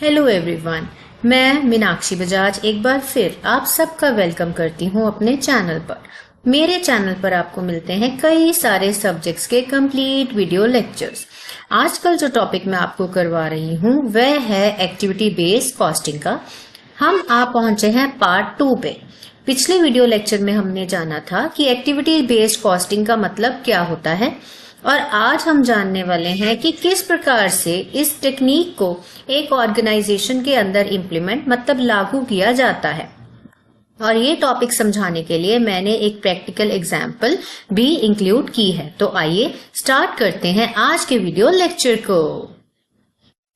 Hello everyone, मैं मीनाक्षी बजाज एक बार फिर आप सबका वेलकम करती हूं अपने चैनल पर। मेरे चैनल पर आपको मिलते हैं कई सारे सब्जेक्ट्स के कंप्लीट वीडियो लेक्चर्स। आजकल जो टॉपिक मैं आपको करवा रही हूं वह है एक्टिविटी बेस्ड कॉस्टिंग का। हम आप पहुंचे हैं पार्ट 2 पे। पिछले वीडियो लेक्चर में हमने जाना था कि एक्टिविटी बेस्ड कॉस्टिंग का मतलब क्या होता है, और आज हम जानने वाले हैं कि किस प्रकार से इस टेक्निक को एक ऑर्गेनाइजेशन के अंदर इम्प्लीमेंट मतलब लागू किया जाता है। और ये टॉपिक समझाने के लिए मैंने एक प्रैक्टिकल एग्जाम्पल भी इंक्लूड की है। तो आइए स्टार्ट करते हैं आज के वीडियो लेक्चर को।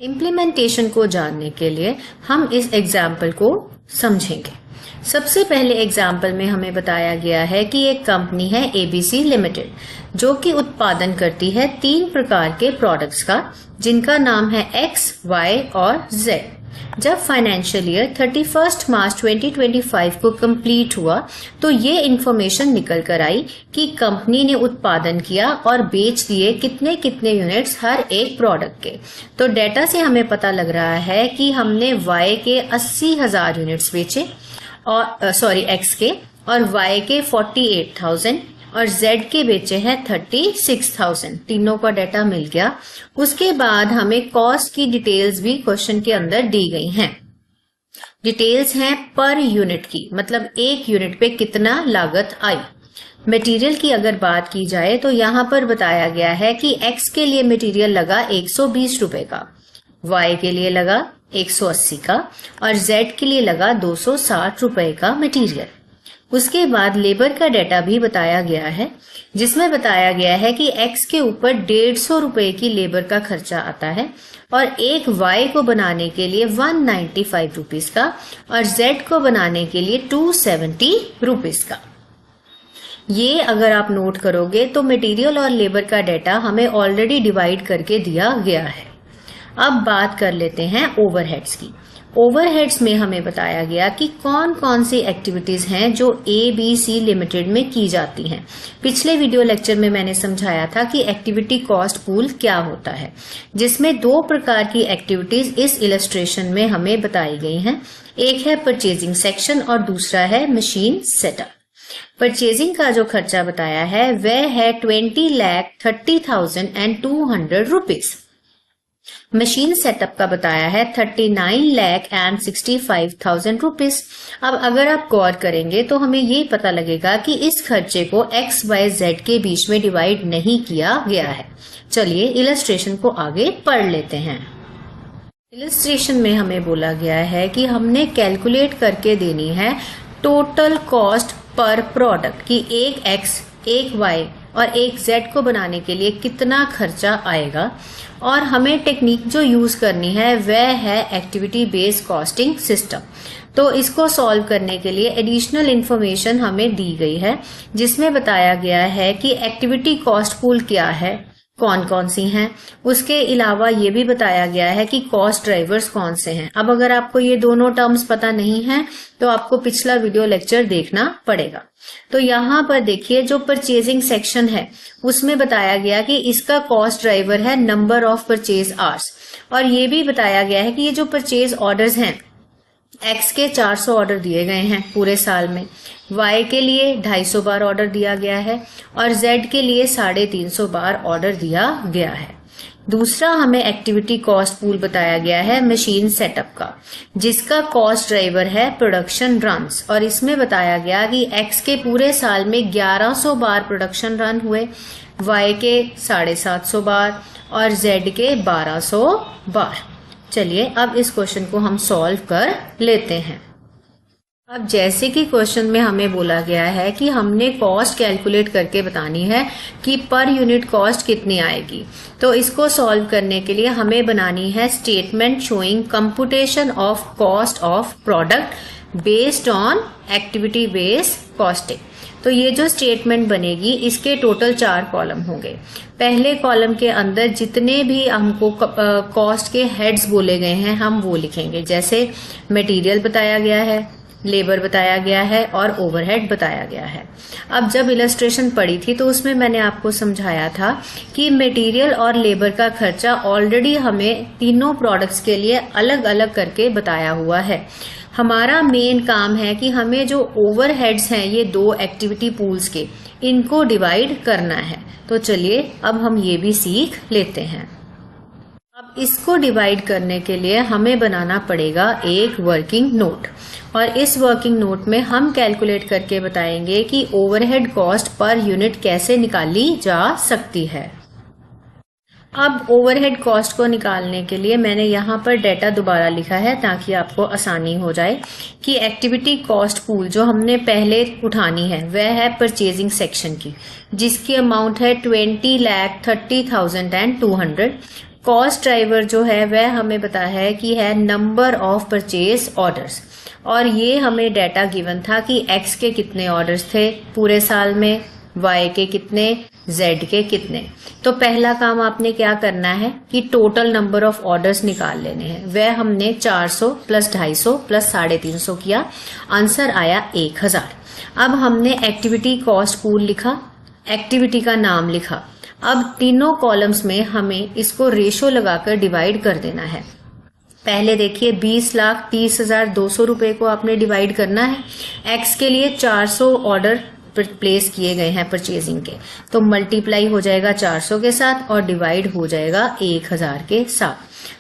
इम्प्लीमेंटेशन को जानने के लिए हम इस एग्जाम्पल को समझेंगे। सबसे पहले एग्जाम्पल में हमें बताया गया है कि एक कंपनी है ABC लिमिटेड, जो कि उत्पादन करती है 3 प्रकार के प्रोडक्ट्स का, जिनका नाम है X, Y और Z। जब फाइनेंशियल ईयर 31 मार्च 2025 को कंप्लीट हुआ तो ये इन्फॉर्मेशन निकल कर आई कि कंपनी ने उत्पादन किया और बेच दिए कितने कितने यूनिट्स हर एक प्रोडक्ट के। तो डेटा से हमें पता लग रहा है कि हमने Y के 80,000 यूनिट्स बेचे और X के, और Y के 48,000 और Z के बेचे हैं 36,000। तीनों का डाटा मिल गया। उसके बाद हमें कॉस्ट की डिटेल्स भी क्वेश्चन के अंदर दी गई हैं। डिटेल्स हैं पर यूनिट की, मतलब एक यूनिट पे कितना लागत आई। मटेरियल की अगर बात की जाए तो यहाँ पर बताया गया है कि X के लिए मटेरियल लगा 120 रुपए का, Y के लिए लगा 180 का और Z के लिए लगा 260 रुपए का मटेरियल। उसके बाद लेबर का डाटा भी बताया गया है, जिसमें बताया गया है कि X के ऊपर 150 रुपए की लेबर का खर्चा आता है और एक Y को बनाने के लिए 195 रुपीज का और Z को बनाने के लिए 270 रुपीज का। ये अगर आप नोट करोगे तो मटेरियल और लेबर का डाटा हमें ऑलरेडी डिवाइड करके दिया गया है। अब बात कर लेते हैं ओवरहेड्स की। ओवरहेड्स में हमें बताया गया कि कौन कौन सी एक्टिविटीज हैं जो ABC लिमिटेड में की जाती हैं। पिछले वीडियो लेक्चर में मैंने समझाया था कि एक्टिविटी कॉस्ट पूल क्या होता है, जिसमें 2 प्रकार की एक्टिविटीज इस इलस्ट्रेशन में हमें बताई गई हैं। एक है परचेजिंग सेक्शन और दूसरा है मशीन सेटअप। परचेजिंग का जो खर्चा बताया है वह है 20,30,200 रुपीज। मशीन सेटअप का बताया है 39,65,000 रुपीज। अब अगर आप गौर करेंगे तो हमें ये पता लगेगा कि इस खर्चे को XYZ के बीच में डिवाइड नहीं किया गया है। चलिए इलस्ट्रेशन को आगे पढ़ लेते हैं। इलस्ट्रेशन में हमें बोला गया है कि हमने कैलकुलेट करके देनी है टोटल कॉस्ट पर प्रोडक्ट कि एक X, एक Y और एक Z को बनाने के लिए कितना खर्चा आएगा, और हमें टेक्निक जो यूज करनी है वह है एक्टिविटी बेस्ड कॉस्टिंग सिस्टम। तो इसको सॉल्व करने के लिए एडिशनल इन्फॉर्मेशन हमें दी गई है, जिसमें बताया गया है कि एक्टिविटी कॉस्ट पूल क्या है, कौन कौन सी हैं। उसके अलावा ये भी बताया गया है कि कॉस्ट ड्राइवर्स कौन से हैं। अब अगर आपको ये दोनों टर्म्स पता नहीं है तो आपको पिछला वीडियो लेक्चर देखना पड़ेगा। तो यहाँ पर देखिए, जो परचेजिंग सेक्शन है उसमें बताया गया कि इसका कॉस्ट ड्राइवर है नंबर ऑफ परचेज आवर्स, और ये भी बताया गया है कि ये जो परचेज ऑर्डर्स हैं, X के 400 ऑर्डर दिए गए हैं पूरे साल में, Y के लिए 250 बार ऑर्डर दिया गया है और Z के लिए 350 बार ऑर्डर दिया गया है। दूसरा हमें एक्टिविटी कॉस्ट पूल बताया गया है मशीन सेटअप का, जिसका कॉस्ट ड्राइवर है प्रोडक्शन रन्स, और इसमें बताया गया कि X के पूरे साल में 1100 बार प्रोडक्शन रन हुए, Y के 750 बार और Z के 1200 बार। चलिए अब इस क्वेश्चन को हम सॉल्व कर लेते हैं। अब जैसे कि क्वेश्चन में हमें बोला गया है कि हमने कॉस्ट कैलकुलेट करके बतानी है कि पर यूनिट कॉस्ट कितनी आएगी, तो इसको सॉल्व करने के लिए हमें बनानी है statement showing computation of cost of product based on activity based costing. तो ये जो स्टेटमेंट बनेगी इसके टोटल 4 कॉलम होंगे। पहले कॉलम के अंदर जितने भी हमको कॉस्ट के हेड्स बोले गए हैं हम वो लिखेंगे। जैसे मटेरियल बताया गया है, लेबर बताया गया है और ओवरहेड बताया गया है। अब जब इलस्ट्रेशन पढ़ी थी तो उसमें मैंने आपको समझाया था कि मटेरियल और लेबर का खर्चा ऑलरेडी हमें तीनों प्रोडक्ट्स के लिए अलग अलग करके बताया हुआ है। हमारा मेन काम है कि हमें जो ओवरहेड्स हैं ये दो एक्टिविटी पूल्स के, इनको डिवाइड करना है। तो चलिए अब हम ये भी सीख लेते हैं। अब इसको डिवाइड करने के लिए हमें बनाना पड़ेगा एक वर्किंग नोट, और इस वर्किंग नोट में हम कैलकुलेट करके बताएंगे कि ओवरहेड कॉस्ट पर यूनिट कैसे निकाली जा सकती है। अब ओवरहेड कॉस्ट को निकालने के लिए मैंने यहाँ पर डेटा दोबारा लिखा है ताकि आपको आसानी हो जाए कि एक्टिविटी कॉस्ट पूल जो हमने पहले उठानी है वह है परचेजिंग सेक्शन की, जिसकी अमाउंट है 20,30,200। कॉस्ट ड्राइवर जो है वह हमें पता है कि है नंबर ऑफ परचेज ऑर्डर्स, और ये हमें डेटा गिवन था कि एक्स के कितने ऑर्डर्स थे पूरे साल में, वाई के कितने, जेड के कितने। तो पहला काम आपने क्या करना है कि टोटल नंबर ऑफ ऑर्डर्स निकाल लेने हैं। वह हमने 400 प्लस 250 प्लस 350 किया, आंसर आया 1000। अब हमने एक्टिविटी कॉस्ट पूल लिखा, एक्टिविटी का नाम लिखा। अब तीनों कॉलम्स में हमें इसको रेशो लगाकर डिवाइड कर देना है। पहले देखिए 20,30,200 रुपए को आपने डिवाइड करना है। एक्स के लिए 400 ऑर्डर प्लेस किए गए हैं परचेजिंग के, तो मल्टीप्लाई हो जाएगा 400 के साथ और डिवाइड हो जाएगा 1000 के साथ।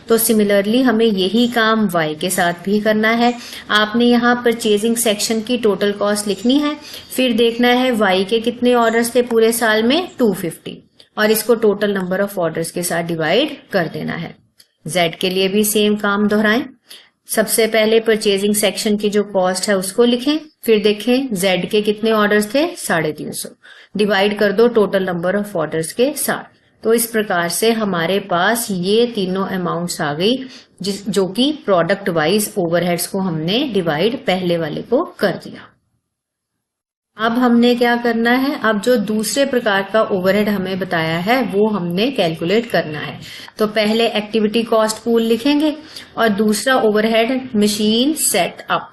तो सिमिलरली हमें यही काम वाई के साथ भी करना है। आपने यहाँ परचेजिंग सेक्शन की टोटल कॉस्ट लिखनी है, फिर देखना है वाई के कितने ऑर्डर्स थे पूरे साल में 250, और इसको टोटल नंबर ऑफ ऑर्डर्स के साथ डिवाइड कर देना है। जेड के लिए भी सेम काम दोहराएं। सबसे पहले परचेजिंग सेक्शन की जो कॉस्ट है उसको लिखें, फिर देखें जेड के कितने ऑर्डर्स थे 350, डिवाइड कर दो टोटल नंबर ऑफ ऑर्डर्स के साथ। तो इस प्रकार से हमारे पास ये तीनों अमाउंट्स आ गई, जो कि प्रोडक्ट वाइज ओवरहेड्स को हमने डिवाइड पहले वाले को कर दिया। अब हमने क्या करना है, अब जो दूसरे प्रकार का ओवरहेड हमें बताया है वो हमने कैलकुलेट करना है। तो पहले एक्टिविटी कॉस्ट पूल लिखेंगे और दूसरा ओवरहेड मशीन सेटअप,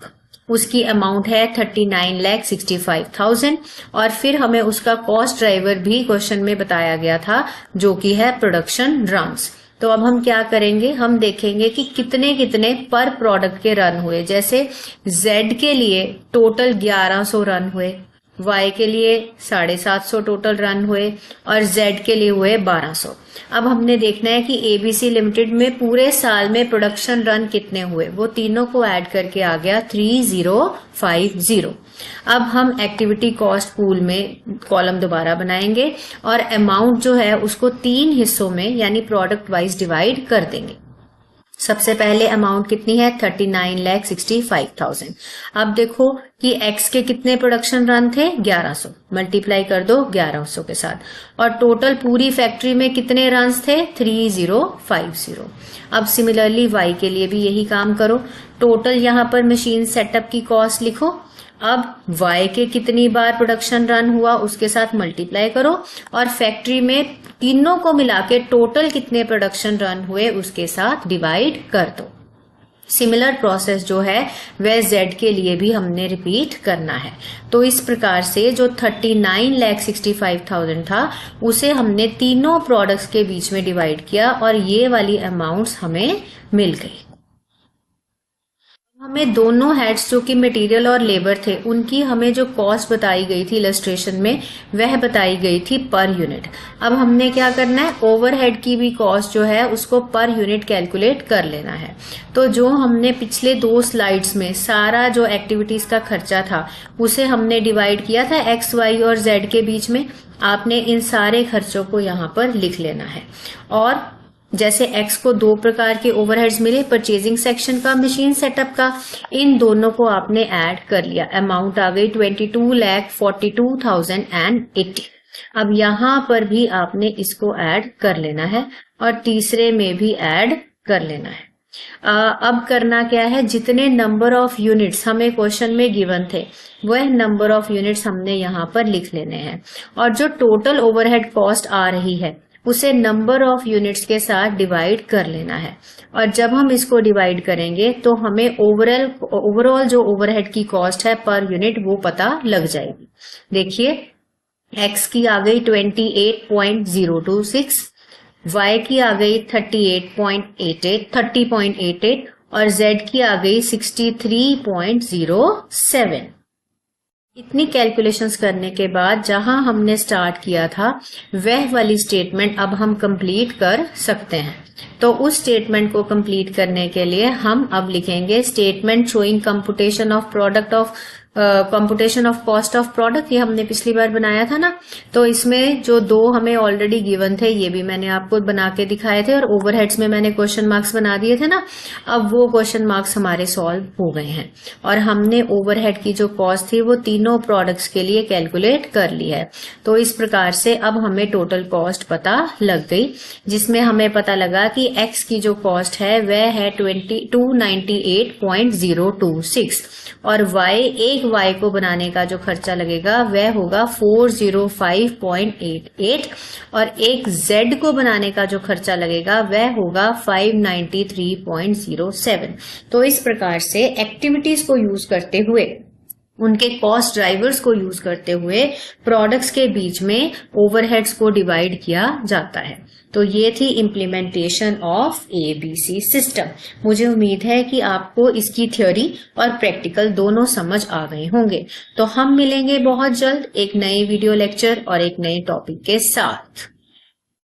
उसकी अमाउंट है 39,65,000, और फिर हमें उसका कॉस्ट ड्राइवर भी क्वेश्चन में बताया गया था जो कि है प्रोडक्शन रन्स। तो अब हम क्या करेंगे, हम देखेंगे कि कितने कितने पर प्रोडक्ट के रन हुए। जैसे जेड के लिए टोटल 1100 रन हुए, वाई के लिए 750 टोटल रन हुए और जेड के लिए हुए 1200। अब हमने देखना है कि एबीसी लिमिटेड में पूरे साल में प्रोडक्शन रन कितने हुए, वो तीनों को ऐड करके आ गया 3050। अब हम एक्टिविटी कॉस्ट पूल में कॉलम दोबारा बनाएंगे और अमाउंट जो है उसको 3 हिस्सों में यानी प्रोडक्ट वाइज डिवाइड कर देंगे। सबसे पहले अमाउंट कितनी है 39,65,000। अब देखो कि एक्स के कितने प्रोडक्शन रन थे 1100, मल्टीप्लाई कर दो 1100 के साथ, और टोटल पूरी फैक्ट्री में कितने रन्स थे 3050। अब सिमिलरली वाई के लिए भी यही काम करो, टोटल यहाँ पर मशीन सेटअप की कॉस्ट लिखो। अब वाई के कितनी बार प्रोडक्शन रन हुआ उसके साथ मल्टीप्लाई करो और फैक्ट्री में तीनों को मिला के टोटल कितने प्रोडक्शन रन हुए उसके साथ डिवाइड कर दो। सिमिलर प्रोसेस जो है वह जेड के लिए भी हमने रिपीट करना है। तो इस प्रकार से जो 39,65,000 था उसे हमने तीनों प्रोडक्ट्स के बीच में डिवाइड किया और ये वाली अमाउंट्स हमें मिल गई। हमें दोनों हेड्स जो कि मटेरियल और लेबर थे उनकी हमें जो कॉस्ट बताई गई थी इलस्ट्रेशन में वह बताई गई थी पर यूनिट। अब हमने क्या करना है, ओवरहेड की भी कॉस्ट जो है उसको पर यूनिट कैलकुलेट कर लेना है। तो जो हमने पिछले 2 स्लाइड्स में सारा जो एक्टिविटीज का खर्चा था उसे हमने डिवाइड किया था एक्स, वाई और जेड के बीच में। आपने इन सारे खर्चों को यहाँ पर लिख लेना है। और जैसे एक्स को 2 प्रकार के ओवरहेड्स मिले, परचेजिंग सेक्शन का, मशीन सेटअप का, इन दोनों को आपने ऐड कर लिया। अमाउंट आ गई 22,42,080। अब यहाँ पर भी आपने इसको ऐड कर लेना है और तीसरे में भी ऐड कर लेना है। अब करना क्या है, जितने नंबर ऑफ यूनिट्स हमें क्वेश्चन में गिवन थे वह नंबर ऑफ यूनिट्स हमने यहाँ पर लिख लेने हैं और जो टोटल ओवरहेड कॉस्ट आ रही है उसे नंबर ऑफ यूनिट्स के साथ डिवाइड कर लेना है। और जब हम इसको डिवाइड करेंगे तो हमें ओवरऑल जो ओवरहेड की कॉस्ट है पर यूनिट वो पता लग जाएगी। देखिए x की आ गई 28.026, y की आ गई 30.88 और z की आ गई 63.07। इतनी कैलकुलेशंस करने के बाद जहां हमने स्टार्ट किया था वह वाली स्टेटमेंट अब हम कंप्लीट कर सकते हैं। तो उस स्टेटमेंट को कंप्लीट करने के लिए हम अब लिखेंगे statement showing computation of cost of product. ये हमने पिछली बार बनाया था ना, तो इसमें जो दो हमें ऑलरेडी गिवन थे ये भी मैंने आपको बना के दिखाए थे और ओवरहेड्स में मैंने क्वेश्चन मार्क्स बना दिए थे ना। अब वो क्वेश्चन मार्क्स हमारे सॉल्व हो गए हैं और हमने ओवरहेड की जो कॉस्ट थी वो तीनों प्रोडक्ट्स के लिए कैलकुलेट कर ली है। तो इस प्रकार से अब हमें टोटल कॉस्ट पता लग गई, जिसमें हमें पता लगा कि एक्स की जो कॉस्ट है वह है 298.026 और एक y को बनाने का जो खर्चा लगेगा वह होगा 405.88 और एक z को बनाने का जो खर्चा लगेगा वह होगा 593.07। तो इस प्रकार से एक्टिविटीज को यूज करते हुए, उनके कॉस्ट ड्राइवर्स को यूज करते हुए प्रोडक्ट्स के बीच में ओवरहेड्स को डिवाइड किया जाता है। तो ये थी इम्प्लीमेंटेशन ऑफ ABC सिस्टम। मुझे उम्मीद है कि आपको इसकी थ्योरी और प्रैक्टिकल दोनों समझ आ गए होंगे। तो हम मिलेंगे बहुत जल्द एक नए वीडियो लेक्चर और एक नए टॉपिक के साथ।